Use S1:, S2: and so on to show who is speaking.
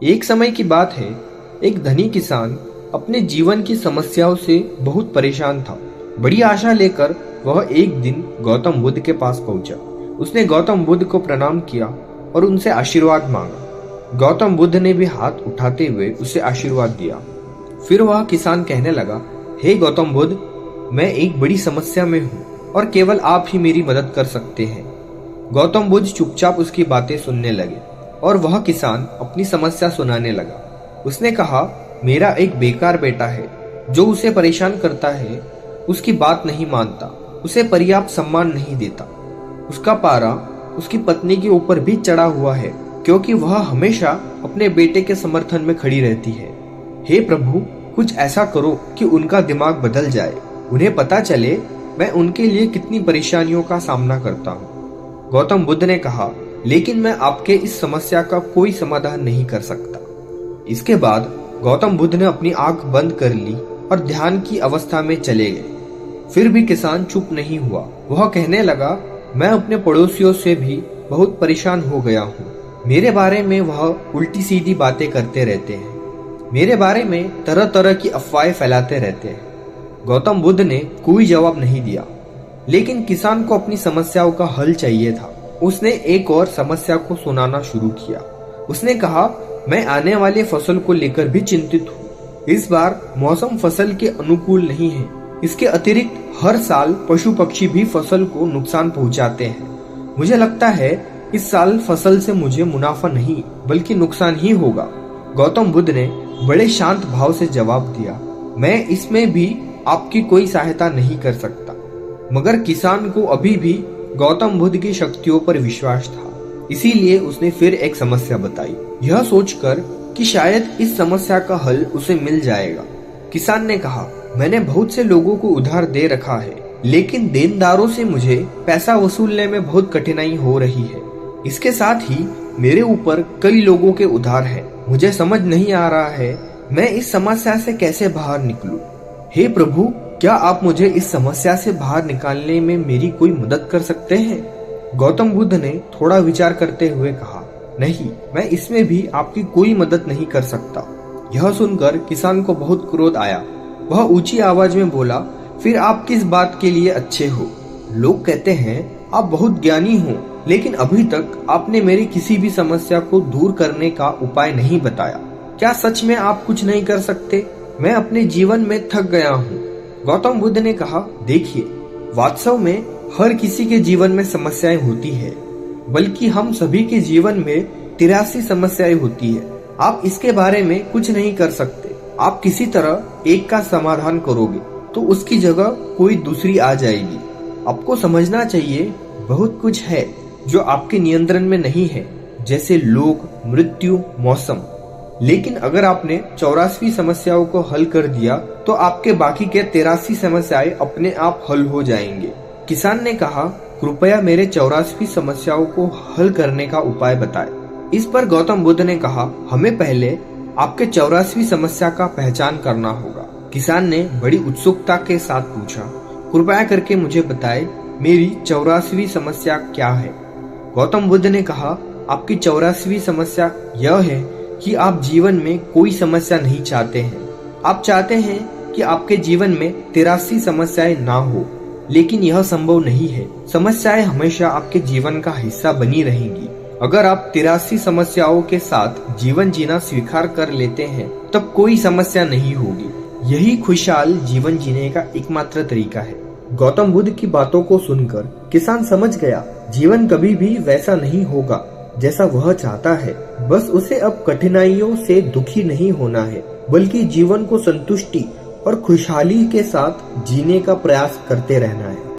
S1: एक समय की बात है, एक धनी किसान अपने जीवन की समस्याओं से बहुत परेशान था। बड़ी आशा लेकर वह एक दिन गौतम बुद्ध के पास पहुंचा। उसने गौतम बुद्ध को प्रणाम किया और उनसे आशीर्वाद मांगा। गौतम बुद्ध ने भी हाथ उठाते हुए उसे आशीर्वाद दिया। फिर वह किसान कहने लगा, हे गौतम बुद्ध, मैं एक बड़ी समस्या में हूँ और केवल आप ही मेरी मदद कर सकते हैं। गौतम बुद्ध चुपचाप उसकी बातें सुनने लगे और वह किसान अपनी समस्या सुनाने लगा। उसने कहा, मेरा एक बेकार बेटा है जो उसे परेशान करता है, उसकी बात नहीं मानता, उसे पर्याप्त सम्मान नहीं देता। उसका पारा उसकी पत्नी के ऊपर भी चढ़ा हुआ है क्योंकि वह हमेशा अपने बेटे के समर्थन में खड़ी रहती है। हे प्रभु, कुछ ऐसा करो कि उनका दिमाग बदल जाए, उन्हें पता चले मैं उनके लिए कितनी परेशानियों का सामना करता हूँ। गौतम बुद्ध ने कहा, लेकिन मैं आपके इस समस्या का कोई समाधान नहीं कर सकता। इसके बाद गौतम बुद्ध ने अपनी आंख बंद कर ली और ध्यान की अवस्था में चले गए। फिर भी किसान चुप नहीं हुआ। वह कहने लगा, मैं अपने पड़ोसियों से भी बहुत परेशान हो गया हूँ। मेरे बारे में वह उल्टी सीधी बातें करते रहते हैं, मेरे बारे में तरह तरह की अफवाहें फैलाते रहते हैं। गौतम बुद्ध ने कोई जवाब नहीं दिया, लेकिन किसान को अपनी समस्याओं का हल चाहिए था। उसने एक और समस्या को सुनाना शुरू किया। उसने कहा, मैं आने वाली फसल को लेकर भी चिंतित हूँ। इस बार मौसम फसल के अनुकूल नहीं है। इसके अतिरिक्त हर साल पशु पक्षी भी फसल को नुकसान पहुंचाते हैं। मुझे लगता है इस साल फसल से मुझे मुनाफा नहीं बल्कि नुकसान ही होगा। गौतम बुद्ध ने बड़े शांत भाव से जवाब दिया, मैं इसमें भी आपकी कोई सहायता नहीं कर सकता। मगर किसान को अभी भी गौतम बुद्ध की शक्तियों पर विश्वास था, इसीलिए उसने फिर एक समस्या बताई, यह सोचकर कि शायद इस समस्या का हल उसे मिल जाएगा। किसान ने कहा, मैंने बहुत से लोगों को उधार दे रखा है, लेकिन देनदारों से मुझे पैसा वसूलने में बहुत कठिनाई हो रही है। इसके साथ ही मेरे ऊपर कई लोगों के उधार है। मुझे समझ नहीं आ रहा है मैं इस समस्या से कैसे बाहर निकलूं। हे प्रभु, क्या आप मुझे इस समस्या से बाहर निकालने में मेरी कोई मदद कर सकते हैं? गौतम बुद्ध ने थोड़ा विचार करते हुए कहा, नहीं, मैं इसमें भी आपकी कोई मदद नहीं कर सकता। यह सुनकर किसान को बहुत क्रोध आया। वह ऊंची आवाज में बोला, फिर आप किस बात के लिए अच्छे हो? लोग कहते हैं आप बहुत ज्ञानी हो, लेकिन अभी तक आपने मेरी किसी भी समस्या को दूर करने का उपाय नहीं बताया। क्या सच में आप कुछ नहीं कर सकते? मैं अपने जीवन में थक गया हूँ। गौतम बुद्ध ने कहा, देखिए, वास्तव में हर किसी के जीवन में समस्याएं होती है, बल्कि हम सभी के जीवन में 83 समस्याएं होती है। आप इसके बारे में कुछ नहीं कर सकते। आप किसी तरह एक का समाधान करोगे तो उसकी जगह कोई दूसरी आ जाएगी। आपको समझना चाहिए, बहुत कुछ है जो आपके नियंत्रण में नहीं है, जैसे लोग, मृत्यु, मौसम। लेकिन अगर आपने 84 समस्याओं को हल कर दिया तो आपके बाकी के 83 समस्याएं अपने आप हल हो जाएंगे। किसान ने कहा, कृपया मेरे 84 समस्याओं को हल करने का उपाय बताएं। इस पर गौतम बुद्ध ने कहा, हमें पहले आपके 84वीं समस्या का पहचान करना होगा। किसान ने बड़ी उत्सुकता के साथ पूछा, कृपया करके मुझे बताएं, मेरी 84वीं समस्या क्या है? गौतम बुद्ध ने कहा, आपकी 84वीं समस्या यह है कि आप जीवन में कोई समस्या नहीं चाहते हैं। आप चाहते हैं कि आपके जीवन में 83 समस्याएं ना हो, लेकिन यह संभव नहीं है। समस्याएं हमेशा आपके जीवन का हिस्सा बनी रहेंगी। अगर आप 83 समस्याओं के साथ जीवन जीना स्वीकार कर लेते हैं, तब कोई समस्या नहीं होगी। यही खुशहाल जीवन जीने का एकमात्र तरीका है। गौतम बुद्ध की बातों को सुनकर किसान समझ गया, जीवन कभी भी वैसा नहीं होगा जैसा वह चाहता है। बस उसे अब कठिनाइयों से दुखी नहीं होना है, बल्कि जीवन को संतुष्टि और खुशहाली के साथ जीने का प्रयास करते रहना है।